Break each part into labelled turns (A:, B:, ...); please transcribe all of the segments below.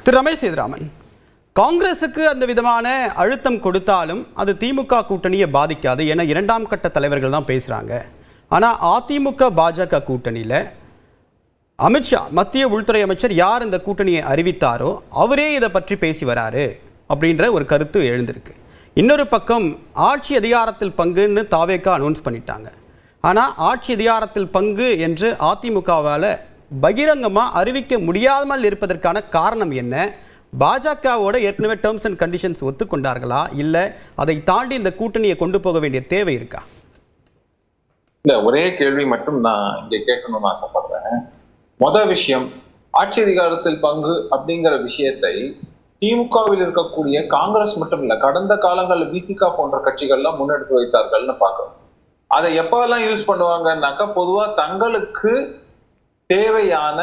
A: திரு ரமேஷ் சேதுராமன், காங்கிரசுக்கு அந்த விதமான அழுத்தம் கொடுத்தாலும் அது திமுக கூட்டணியை பாதிக்காது. ஏன்னா இரண்டாம் கட்ட தலைவர்கள் தான் பேசுகிறாங்க. ஆனால் அதிமுக பாஜக கூட்டணியில் அமித்ஷா மத்திய உள்துறை அமைச்சர் யார் இந்த கூட்டணியை அறிவித்தாரோ அவரே இதை பற்றி பேசி வராரு அப்படின்ற ஒரு கருத்து எழுந்திருக்கு. இன்னொரு பக்கம் ஆட்சி அதிகாரத்தில் பங்குன்னு தாவேக்கா அனௌன்ஸ் பண்ணிட்டாங்க. ஆனால் ஆட்சி அதிகாரத்தில் பங்கு என்று அதிமுகவால் பகிரங்கமாக அறிவிக்க முடியாமல் இருப்பதற்கான காரணம் என்ன? பாஜகவோட ஏற்கனவே டேர்ம்ஸ் அண்ட் கண்டிஷன்ஸ் ஒத்துக்கொண்டார்களா, இல்லை அதை தாண்டி இந்த கூட்டணியை கொண்டு போக வேண்டிய தேவை இருக்கா?
B: இல்ல, ஒரே கேள்வி மட்டும் நான் இங்க கேட்கணும்னு ஆசைப்படுறேன். முதல் விஷயம், ஆட்சி அதிகாரத்தில் பங்கு அப்படிங்கிற விஷயத்தை திமுகவில் இருக்கக்கூடிய காங்கிரஸ் மட்டும் இல்ல, கடந்த காலங்களில் விசிகா போன்ற கட்சிகள்லாம் முன்னெடுத்து வைத்தார்கள்னு பார்க்கிறோம். அதை எப்பெல்லாம் யூஸ் பண்ணுவாங்கன்னாக்கா, பொதுவா தங்களுக்கு தேவையான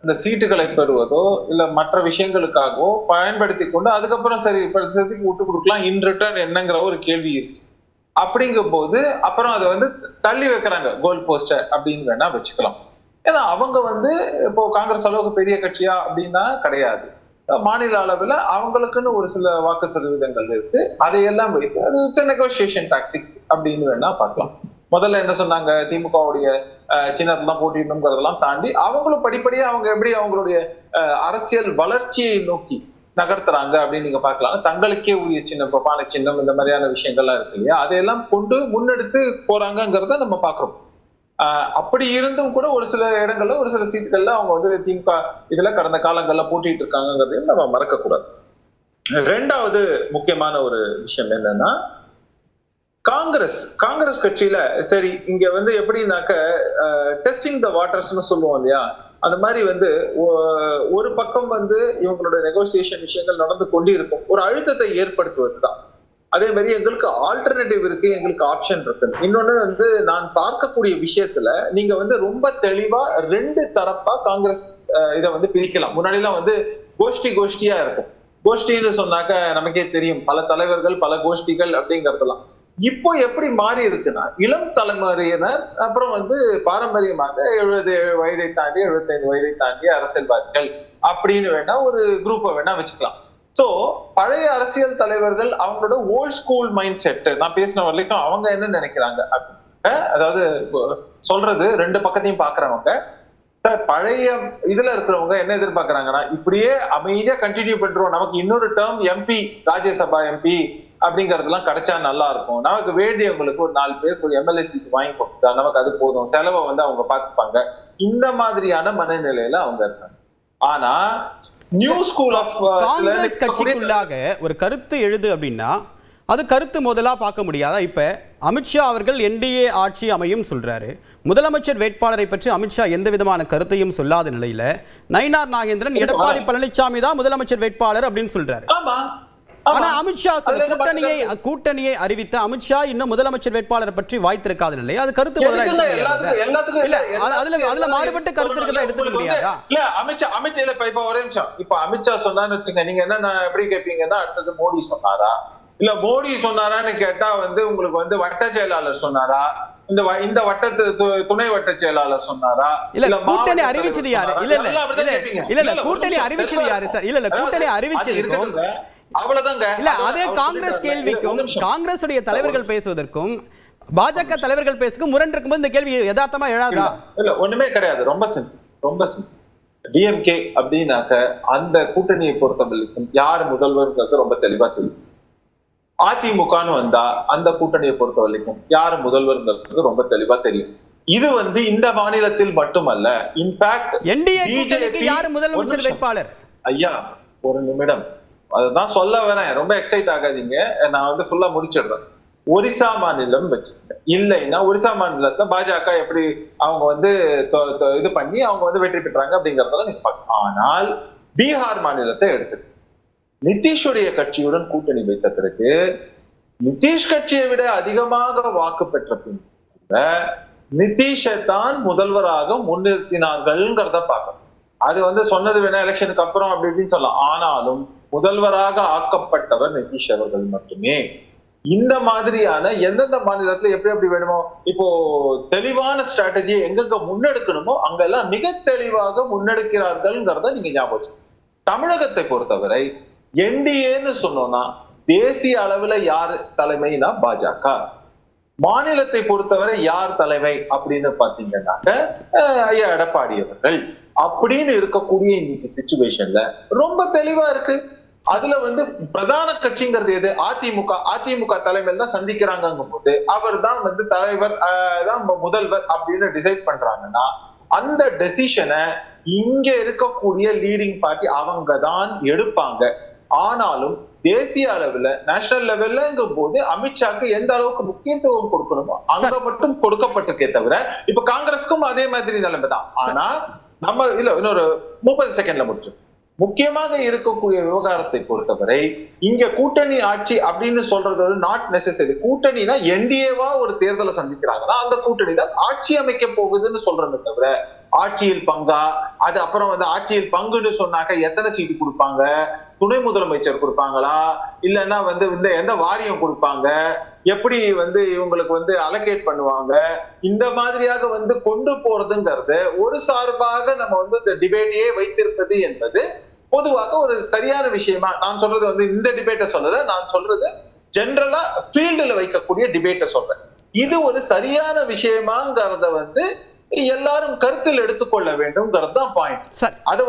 B: இந்த சீட்டுகளை பெறுவதோ இல்ல மற்ற விஷயங்களுக்காகவோ பயன்படுத்தி கொண்டு அதுக்கப்புறம் சரி விட்டு கொடுக்கலாம் இன் ரிட்டர்ன் என்னங்கிற ஒரு கேள்வி இருக்கு. அப்படிங்கும் போது அப்புறம் அதை தள்ளி வைக்கிறாங்க கோல் போஸ்டர் அப்படின்னு வேணா வச்சுக்கலாம். ஏன்னா அவங்க இப்போ காங்கிரஸ் அளவுக்கு பெரிய கட்சியா அப்படின்னா கிடையாது. மாநில அளவுல அவங்களுக்குன்னு ஒரு சில வாக்கு சதவீதங்கள் இருக்கு. அதையெல்லாம் வைத்து அது நெகோசியேஷன் டாக்டிக்ஸ் அப்படின்னு வேணா பார்க்கலாம். முதல்ல என்ன சொன்னாங்க, திமுகவுடைய சின்னத்தெல்லாம் போட்டிடணுங்கிறதெல்லாம் தாண்டி அவங்களும் படிப்படியா அவங்க எப்படி அவங்களுடைய அரசியல் வளர்ச்சியை நோக்கி நகர்த்துறாங்க அப்படின்னு நீங்க பார்க்கலாம். தங்களுக்கே உரிய சின்னம், பானை சின்னம், இந்த மாதிரியான விஷயங்கள்லாம் இருக்கு இல்லையா, அதையெல்லாம் கொண்டு முன்னெடுத்து போறாங்கிறத நம்ம பாக்குறோம். அப்படி இருந்தும் கூட ஒரு சில இடங்கள்ல ஒரு சில சீட்டுகள்ல அவங்க திமுக இதுல கடந்த காலங்கள்ல போட்டிட்டு இருக்காங்கிறதையும் நம்ம மறக்க கூடாது. ரெண்டாவது முக்கியமான ஒரு விஷயம் என்னன்னா, காங்கிரஸ் கட்சியில சரி இங்க எப்படின்னாக்க டெஸ்டிங் த வாட்டர்ஸ்னு சொல்லுவோம் இல்லையா, அந்த மாதிரி ஒரு பக்கம் இவங்களோட நெகோசியேஷன் விஷயங்கள் நடந்து கொண்டு இருக்கும், ஒரு அழுத்தத்தை ஏற்படுத்துவதுதான். அதே மாதிரி எங்களுக்கு ஆல்டர்னேட்டிவ் இருக்கு, எங்களுக்கு ஆப்ஷன் இருக்கு. இன்னொன்னு நான் பார்க்கக்கூடிய விஷயத்துல நீங்க ரொம்ப தெளிவா ரெண்டு தரப்பா காங்கிரஸ் இதை பிரிக்கலாம். முன்னாடி எல்லாம் கோஷ்டியா இருக்கும். கோஷ்டின்னு சொன்னாக்க நமக்கே தெரியும், பல தலைவர்கள் பல கோஷ்டிகள் அப்படிங்கறதெல்லாம். இப்போ எப்படி மாறி இருக்குன்னா, இளம் தலைமுறையினர் அப்புறம் பாரம்பரியமாக 77 வயதை தாண்டி 75 வயதை தாண்டி அரசியல்வாதிகள் அப்படின்னு வேணா ஒரு குரூப்பை வேணா வச்சுக்கலாம். சோ பழைய அரசியல் தலைவர்கள் அவங்களோட ஓல்ட் ஸ்கூல் மைண்ட் செட் நான் பேசின வரைக்கும் அவங்க என்ன நினைக்கிறாங்க, அதாவது சொல்றது ரெண்டு பக்கத்தையும் பாக்குறவங்க பழைய இதுல இருக்கிறவங்க என்ன எதிர்பார்க்கறாங்கன்னா, இப்படியே அமைதியா கண்டினியூ பண்றோம், நமக்கு இன்னொரு டேர்ம் எம்பி ராஜ்யசபா எம்பி அப்படிங்கறதெல்லாம் கிடைச்சா நல்லா இருக்கும், நமக்கு வேண்டியவங்களுக்கு ஒரு 4 பேருக்கு ஒரு எம்எல்ஏ சீட் வாங்கி கொடுத்தா நமக்கு அது போதும், செலவை அவங்க பார்த்துப்பாங்க, இந்த மாதிரியான மனநிலையில அவங்க இருக்காங்க. ஆனா நியூ ஸ்கூல் ஆஃப்
A: காங்கிரஸ் கட்சிக்குள்ளாக ஒரு கருத்து எழுது அப்படின்னா அது கருத்து முதலா பார்க்க முடியாதா? இப்ப அமித்ஷா அவர்கள் என்டிஏ ஆட்சி அமையும் சொல்றாரு. முதலமைச்சர் வேட்பாளரை பற்றி அமித்ஷா எந்த விதமான கருத்தையும் சொல்லாத நிலையில நயினார் நாகேந்திரன் எடப்பாடி பழனிசாமி தான் முதலமைச்சர் வேட்பாளர் அப்படின்னு சொல்றாரு. ஆனா அமித்ஷா கூட்டணியை அறிவித்த அமித்ஷா இன்னும் முதலமைச்சர் வேட்பாளரை பற்றி வாய்த்திருக்காத நிலை, அது கருத்து முதலா அதுல மாறுபட்ட கருத்து இருக்கதா எடுத்துக்க முடியாதா?
B: இல்ல அமித்ஷா இல்ல இப்ப ஒரே நிமிஷம், இப்ப அமித்ஷா சொன்னான்னு வச்சுங்க, நீங்க என்ன எப்படி கேட்பீங்கன்னா அடுத்தது மோடி சொன்னாரா, இல்ல மோடி சொன்னாரான்னு கேட்டா உங்களுக்கு வட்ட செயலாளர் சொன்னாரா, இந்த வட்டத்து துணை வட்ட செயலாளர் சொன்னாரா,
A: இல்ல கூட்டணி அறிவிச்சது யாரு? இல்ல கூட்டணி அறிவிச்சது யாரு சார்? இல்ல கூட்டணி அறிவிச்சது
B: அவ்வளவுதாங்க.
A: இல்ல அதே காங்கிரஸ் கேள்விக்கும் காங்கிரஸ் உடைய தலைவர்கள் பேசுவதற்கும் பாஜக தலைவர்கள் பேசுக்கும் முரண் இருக்கும்போது இந்த கேள்வி யதார்த்தமா எழாதா?
B: இல்ல ஒண்ணுமே கிடையாது. ரொம்ப சிம்பிள். டிஎம்கே அப்படின்னாக்க அந்த கூட்டணியை பொறுத்தவரைக்கும் யார் முதல்வர்ங்கிறது ரொம்ப தெளிவா தெரியும். அதிமுகன்னு வந்தா அந்த கூட்டணியை பொறுத்த வரைக்கும் யார் முதல்வர்ங்கிறது ரொம்ப தெளிவா தெரியும். இது இந்த மாநிலத்தில் மட்டுமல்ல, இன்ஃபேக்ட்
A: என்டிஏ கூட்டணிக்கு யார் முதலமைச்சர் வேட்பாளர்?
B: ஐயா ஒரு நிமிடம், அதுதான் சொல்ல வரேன், ரொம்ப எக்ஸைட் ஆகாதீங்க, நான் ஃபுல்லா முடிச்சிடுறேன். ஒரிசா மாநிலம் வச்சுக்கேன், இல்லைன்னா ஒரிசா மாநிலத்தை பாஜக எப்படி அவங்க இது பண்ணி அவங்க வெற்றி பெற்றாங்க அப்படிங்கறதெல்லாம் நீங்க பார்க்கலாம். ஆனால் பீகார் மாநிலத்தை எடுத்து நிதிஷுடைய கட்சியுடன் கூட்டணி வைத்த பிறகு நிதிஷ் கட்சியை விட அதிகமாக வாக்கு பெற்ற பின் நிதிஷை தான் முதல்வராக முன்னிறுத்தினார்கள்ங்கிறத பார்க்கணும். அது சொன்னது வேணா எலெக்ஷனுக்கு அப்புறம் அப்படி இப்படின்னு சொல்லலாம். ஆனாலும் முதல்வராக ஆக்கப்பட்டவர் நிதிஷ் அவர்கள் மட்டுமே. இந்த மாதிரியான எந்தெந்த மாநிலத்துல எப்படி வேணுமோ, இப்போ தெளிவான ஸ்ட்ராட்டஜியை எங்கெங்க முன்னெடுக்கணுமோ அங்கெல்லாம் மிக தெளிவாக முன்னெடுக்கிறார்கள்ங்கிறத நீங்க ஞாபகம். தமிழகத்தை பொறுத்தவரை என்டிஏன்னு சொன்னோம்னா தேசிய அளவுல யார் தலைமைனா பாஜக, மாநிலத்தை பொறுத்தவரை யார் தலைமை அப்படின்னு பாத்தீங்கன்னாக்க ஐயா எடப்பாடி அவர்கள் அப்படின்னு இருக்கக்கூடிய இன்னைக்கு சிச்சுவேஷன்ல ரொம்ப தெளிவா இருக்கு. அதுல பிரதான கட்சிங்கிறது எது? அதிமுக தலைமையில் தான் சந்திக்கிறாங்கும் போது அவர் தான் தலைவர் தான் முதல்வர் அப்படின்னு டிசைட் பண்றாங்கன்னா அந்த டெசிஷனை இங்க இருக்கக்கூடிய லீடிங் பார்ட்டி அவங்க தான் எடுப்பாங்க. ஆனாலும் தேசிய அளவுல நேஷனல் லெவல்லங்கும் போது அமித்ஷாக்கு எந்த அளவுக்கு முக்கியத்துவம் கொடுக்கணுமோ அங்க மட்டும் கொடுக்கப்பட்டிருக்கே தவிர இப்ப காங்கிரஸுக்கும் அதே மாதிரி நிலைமை தான். ஆனா நம்ம இல்ல இன்னொரு 30 செகண்ட்ல முடிச்சோம். முக்கியமாக இருக்கக்கூடிய விவகாரத்தை பொறுத்தவரை இங்க கூட்டணி ஆட்சி அப்படின்னு சொல்றது நாட் நெசசரி. கூட்டணினா என்டிஏவா ஒரு தேர்தலை சந்திக்கிறாங்கன்னா அந்த கூட்டணி தான் ஆட்சி அமைக்க போகுதுன்னு சொல்றதை தவிர ஆட்சியில் பங்கா, அது அப்புறம் ஆட்சியில் பங்குன்னு சொன்னாக்க எத்தனை சீட்டு கொடுப்பாங்க, துணை முதலமைச்சர் கொடுப்பாங்களா, இல்லைன்னா எந்த வாரியம் கொடுப்பாங்க, எப்படி இவங்களுக்கு அலோகேட் பண்ணுவாங்க, இந்த மாதிரியாக கொண்டு போறதுங்கிறது ஒரு சார்பாக நம்ம இந்த டிபேட்டையே வைத்திருப்பது என்பது பொதுவாக ஒரு சரியான விஷயமா நான் சொல்றது இந்த டிபேட்டை சொல்லல, நான் சொல்றது ஜெனரலா ஃபீல்டுல வைக்கக்கூடிய டிபேட்டை சொல்றேன். இது ஒரு சரியான விஷயமாங்கிறத எல்லாரும் கருத்தில் எடுத்துக்கொள்ள வேண்டும்ங்கிறது தான் பாயிண்ட். அதை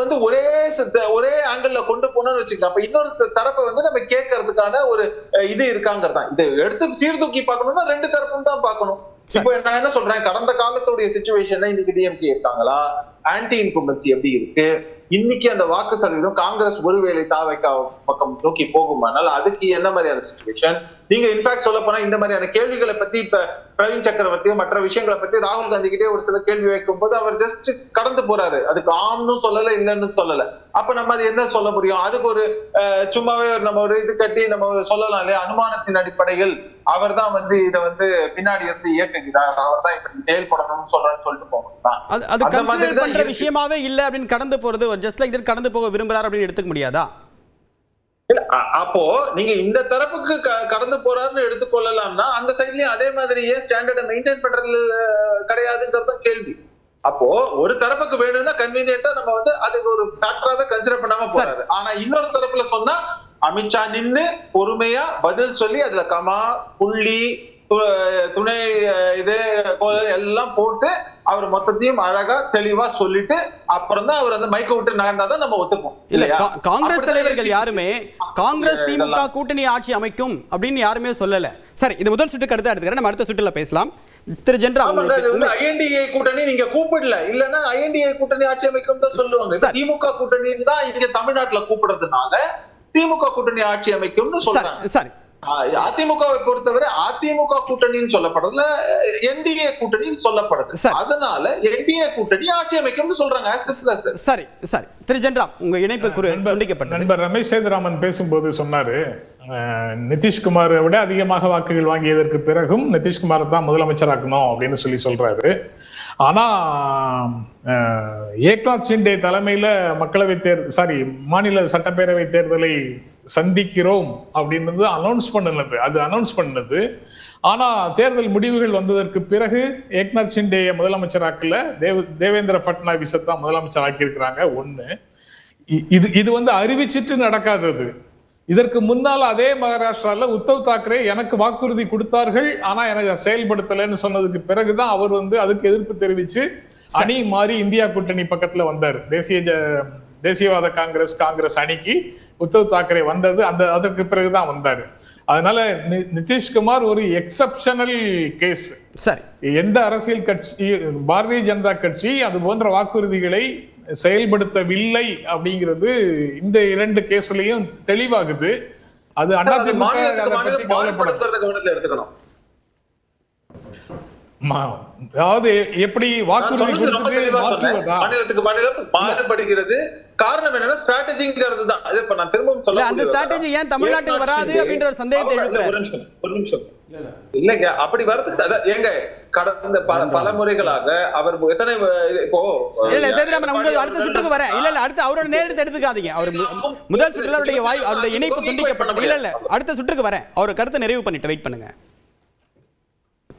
B: ஒரே ஆங்கிள் கொண்டு போனோம்னு வச்சுக்கலாம். அப்ப இன்னொரு தரப்பை நம்ம கேட்கறதுக்கான ஒரு இது இருக்காங்கிறதா. இதை எடுத்து சீர்தூக்கி பார்க்கணும்னா ரெண்டு தரப்பும் தான் பார்க்கணும். இப்போ நான் என்ன சொல்றேன், கடந்த காலத்துடைய சிச்சுவேஷன்ல இன்னைக்கு டிஎம்கே இருக்காங்களா, ஆன்டி இன்கும்பன்சி எப்படி இருக்கு, இன்னைக்கு அந்த வாக்கு சதவீதம் காங்கிரஸ் ஒருவேளை தாவைக்கா பக்கம் நோக்கி போகுமானால் அதுக்கு என்ன மாதிரியான சிச்சுவேஷன்? நீங்க இன்ஃபேக்ட் சொல்ல போனா இந்த மாதிரியான கேள்விகளை பத்தி இப்ப பிரவீன் சக்கரவர்த்தியோ மற்ற விஷயங்களை பத்தி ராகுல் காந்தி கிட்டே ஒரு சில கேள்வி வைக்கும் போது அவர் ஜஸ்ட் கடந்து போறாரு. அதுக்கு ஆம்னு சொல்லல, இல்லைன்னு சொல்லல. அப்ப நம்ம அது என்ன சொல்ல முடியும்? அதுக்கு ஒரு சும்மாவே நம்ம ஒரு இது கட்டி நம்ம சொல்லலாம் இல்லையா, அனுமானத்தின் அடிப்படையில் அவர் தான் இதை பின்னாடி இருந்து இயக்குகிறார், அவர் தான் இப்படி செயல்படணும்னு சொல்றான்னு சொல்லிட்டு போகணும்.
A: விஷயமாவே இல்ல அப்படின்னு கடந்து போறது ஜஸ்ட் லைக் இது கடந்து போக விரும்புறாரு அப்படின்னு எடுத்துக்க முடியாதா?
B: அப்போ நீங்க இந்த தரப்புக்கு கடந்து போறாருன்னு எடுத்துக்கொள்ளலாம்னா அந்த சைட்லயும் அதே மாதிரியே ஸ்டாண்டர்டை மெயின்டைன் பண்றது கிடையாதுங்கிறத கேள்வி. அப்போ ஒரு தரப்புக்கு வேணும்னா கன்வீனியன்ட்டா நம்ம அதுக்கு ஒரு ஃபேக்டராவே கன்சிடர் பண்ணாம போறாரு. ஆனா இன்னொரு தரப்புல சொன்னா அமித்ஷா நின்னு பொறுமையா பதில் சொல்லி அதுல கமா புள்ளி துணை இது எல்லாம் போட்டு அவர் மொத்தத்தையும் அழகா தெளிவா சொல்லிட்டு அப்புறம் தான் அவர் மைக்க விட்டு நகர்ந்தாதான் நம்ம ஒத்துப்போம்.
A: இல்ல காங்கிரஸ் தலைவர்கள் யாருமே காங்கிரஸ் திமுக கூட்டணி ஆட்சி அமைக்கும் அப்படின்னு யாருமே சொல்லல. சரி, இது முதல் சுற்றுக்கு அடுத்து எடுத்துக்கிறேன், நம்ம அடுத்த சுற்றுல பேசலாம். திரு ஜெனரல்,
B: ஐஎன்டிஏ கூட்டணி நீங்க கூப்பிடல, இல்லன்னா ஐஎன்டிஏ கூட்டணி ஆட்சி அமைக்கும் தான் சொல்லுவாங்க. திமுக கூட்டணி தான் இங்க தமிழ்நாட்டுல கூப்பிடுறதுனால திமுக கூட்டணி ஆட்சி அமைக்கும்னு சொல்றாங்க.
A: சரி,
B: அதிமுகவை பொறுத்தவரை அதிமுக கூட்டணின்னு சொல்லப்படுறதுல என்டிஏ கூட்டணின்னு சொல்லப்படுது. அதனால என்டிஏ கூட்டணி ஆட்சி அமைக்கும்னு சொல்றாங்க.
A: சரி சரி, திரு ஜெனரல் உங்க இணைப்பு துண்டிக்கப்பட்டது.
C: நண்பர் ரமேஷ் சேதுராமன் பேசும்போது சொன்னாரு, நிதிஷ்குமாரை விட அதிகமாக வாக்குகள் வாங்கியதற்கு பிறகும் நிதிஷ்குமார் தான் முதலமைச்சராக்கணும் அப்படின்னு சொல்றாரு. ஆனா ஏக்நாத் ஷிண்டே தலைமையில மாநில சட்டப்பேரவை தேர்தலை சந்திக்கிறோம் அப்படின்னு அனௌன்ஸ் பண்ணது. ஆனா தேர்தல் முடிவுகள் வந்ததற்கு பிறகு ஏக்நாத் ஷிண்டேயை முதலமைச்சராக்கல, தேவேந்திர பட்னாவிஸை தான் முதலமைச்சர் ஆக்கியிருக்கிறாங்க. ஒண்ணு இது அறிவிச்சிட்டு நடக்காதது. இதற்கு முன்னால் அதே மகாராஷ்டிரால உத்தவ் தாக்கரே எனக்கு வாக்குறுதி கொடுத்தார்கள், ஆனா எனக்கு செயல்படுத்தலைன்னு சொன்னதுக்கு பிறகுதான் அவர் அதுக்கு எதிர்ப்பு தெரிவிச்சு அணி மாறி இந்தியா கூட்டணி பக்கத்துல வந்தார். தேசியவாத காங்கிரஸ் அணிக்கு உத்தவ் தாக்கரே வந்தது அதற்கு பிறகுதான் வந்தாரு. அதனால நிதிஷ்குமார் ஒரு எக்ஸப்ஷனல் கேஸ்.
A: சரி,
C: எந்த அரசியல் கட்சி, பாரதிய ஜனதா கட்சி அது போன்ற வாக்குறுதிகளை செயல்படுத்தவில்லை அப்படிங்கிறது இந்த இரண்டு கேஸ்லயும் தெளிவாகுது. அது அதிமுக
B: எடுத்துக்கணும்.
C: அதாவது எப்படி வாக்குறுதி கொடுத்துட்டு
B: மாநிலத்துக்கு மாநிலம் மாறுபடுகிறது. காரணம் என்னன்னா ஸ்ட்ராட்டஜிங்கிறது தான். அது இப்ப நான் திரும்பவும் சொல்ல,
A: அந்த ஸ்ட்ராட்டஜி ஏன் தமிழ்நாட்டில் வராது அப்படின்ற ஒரு சந்தேகத்தை எழுப்புறாரு.
B: ஒரு நிமிஷம் இல்லங்க, அப்படி வரதுக்கு ஏங்க கடந்த பல முறைகளாக அவர் எத்தனை இப்போ
A: இல்ல சேதுராமன் உங்களுக்கு அடுத்த சுற்றுக்கு வரேன். இல்ல அடுத்து அவரோட நேரத்தை எடுத்துக்காதீங்க. அவர் முதல் சுற்றுல அவருடைய இணைப்பு துண்டிக்கப்பட்டது. இல்ல அடுத்த சுற்றுக்கு வரேன். அவர் கருத்தை நிறைவு பண்ணிட்டு வெயிட் பண்ணுங்க.